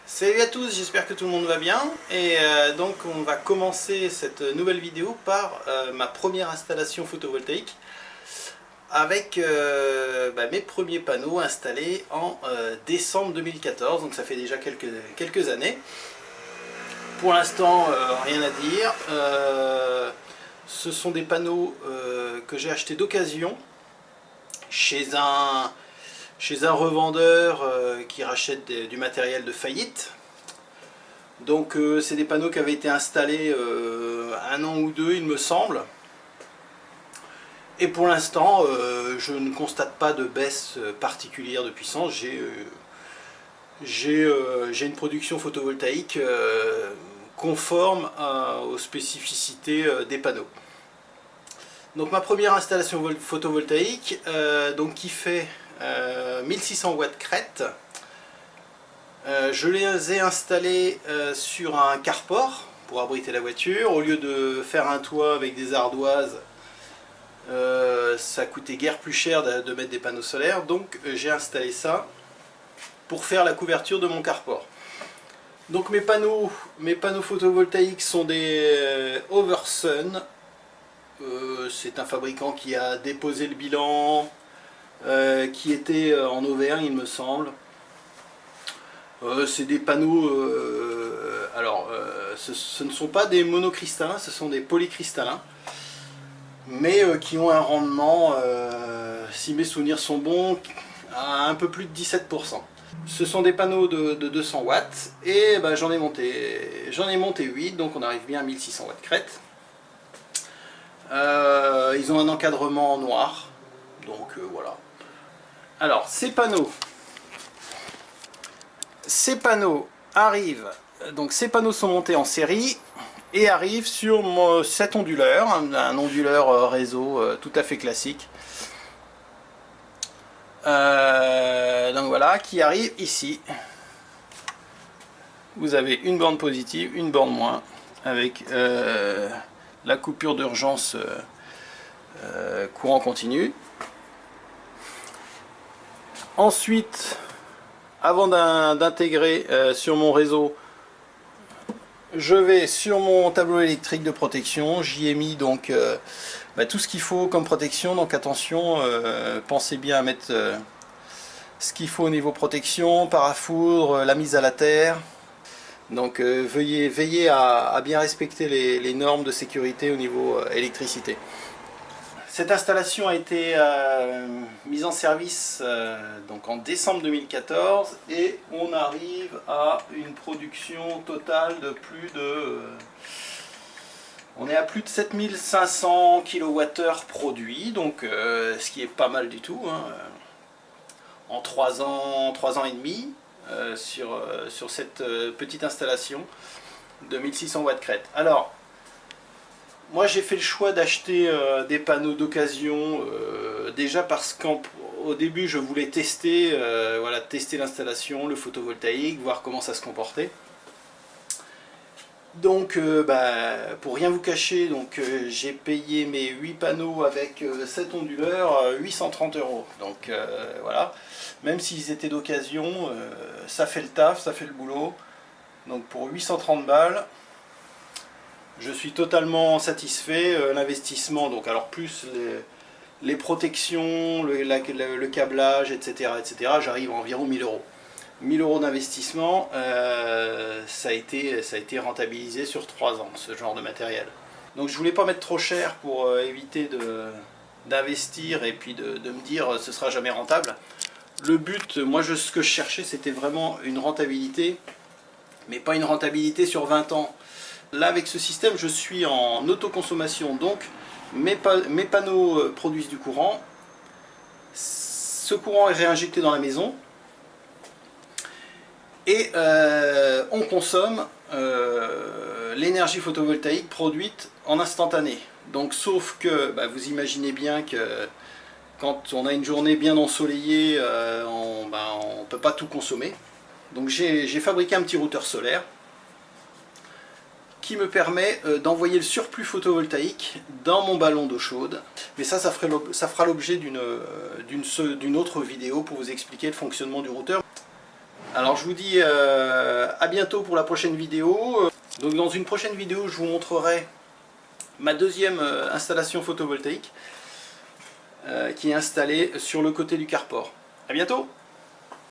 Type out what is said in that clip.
Salut à tous, j'espère que tout le monde va bien et donc on va commencer cette nouvelle vidéo par ma première installation photovoltaïque avec mes premiers panneaux installés en décembre 2014, donc ça fait déjà quelques années. Pour l'instant rien à dire, ce sont des panneaux que j'ai achetés d'occasion chez un revendeur qui rachète du matériel de faillite. Donc c'est des panneaux qui avaient été installés un an ou deux il me semble. Et pour l'instant je ne constate pas de baisse particulière de puissance. J'ai une production photovoltaïque conforme aux spécificités des panneaux. Donc ma première installation photovoltaïque qui fait 1600 watts crête. Je les ai installés sur un carport pour abriter la voiture. Au lieu de faire un toit avec des ardoises, ça coûtait guère plus cher de mettre des panneaux solaires. Donc j'ai installé ça pour faire la couverture de mon carport. Donc mes panneaux photovoltaïques sont des Oversun. C'est un fabricant qui a déposé le bilan, qui était en Auvergne il me semble. C'est des panneaux, ce ne sont pas des monocristallins, ce sont des polycristallins, mais qui ont un rendement, si mes souvenirs sont bons, à un peu plus de 17%. Ce sont des panneaux de 200 watts et j'en ai monté 8, donc on arrive bien à 1600 watts crête. Ils ont un encadrement en noir, donc voilà. Alors ces panneaux arrivent, donc ces panneaux sont montés en série et arrivent sur cet onduleur, un onduleur réseau tout à fait classique. Donc voilà, qui arrive ici. Vous avez une borne positive, une borne moins, avec la coupure d'urgence courant continu. Ensuite, avant d'intégrer sur mon réseau, je vais sur mon tableau électrique de protection. J'y ai mis donc tout ce qu'il faut comme protection. Donc attention, pensez bien à mettre ce qu'il faut au niveau protection, parafoudre, la mise à la terre. Donc veillez à bien respecter les normes de sécurité au niveau électricité. Cette installation a été mise en service donc en décembre 2014 et on arrive à une production totale de on est à plus de 7500 kWh produits, donc ce qui est pas mal du tout, hein, en 3 ans et demi sur cette petite installation de 1600 watts crête. Alors moi j'ai fait le choix d'acheter des panneaux d'occasion déjà parce qu'au début je voulais tester tester l'installation, le photovoltaïque, voir comment ça se comportait. Donc pour rien vous cacher, j'ai payé mes 8 panneaux avec cet onduleur 830 €. Donc voilà, même s'ils étaient d'occasion, ça fait le taf, ça fait le boulot. Donc pour 830 balles, je suis totalement satisfait. L'investissement, donc alors plus les protections, le câblage, etc., j'arrive à environ 1000 €. 1000 € d'investissement, ça a été rentabilisé sur 3 ans, ce genre de matériel. Donc je voulais pas mettre trop cher pour éviter d'investir et puis de me dire ce sera jamais rentable. Le but, moi ce que je cherchais, c'était vraiment une rentabilité, mais pas une rentabilité sur 20 ans. Là avec ce système, je suis en autoconsommation, donc mes panneaux produisent du courant, ce courant est réinjecté dans la maison, et on consomme l'énergie photovoltaïque produite en instantané. Donc sauf que vous imaginez bien que quand on a une journée bien ensoleillée, on ne peut pas tout consommer. Donc j'ai fabriqué un petit routeur solaire qui me permet d'envoyer le surplus photovoltaïque dans mon ballon d'eau chaude. Mais ça fera l'objet d'une autre vidéo pour vous expliquer le fonctionnement du routeur. Alors je vous dis à bientôt pour la prochaine vidéo. Donc dans une prochaine vidéo, je vous montrerai ma deuxième installation photovoltaïque qui est installée sur le côté du carport. À bientôt!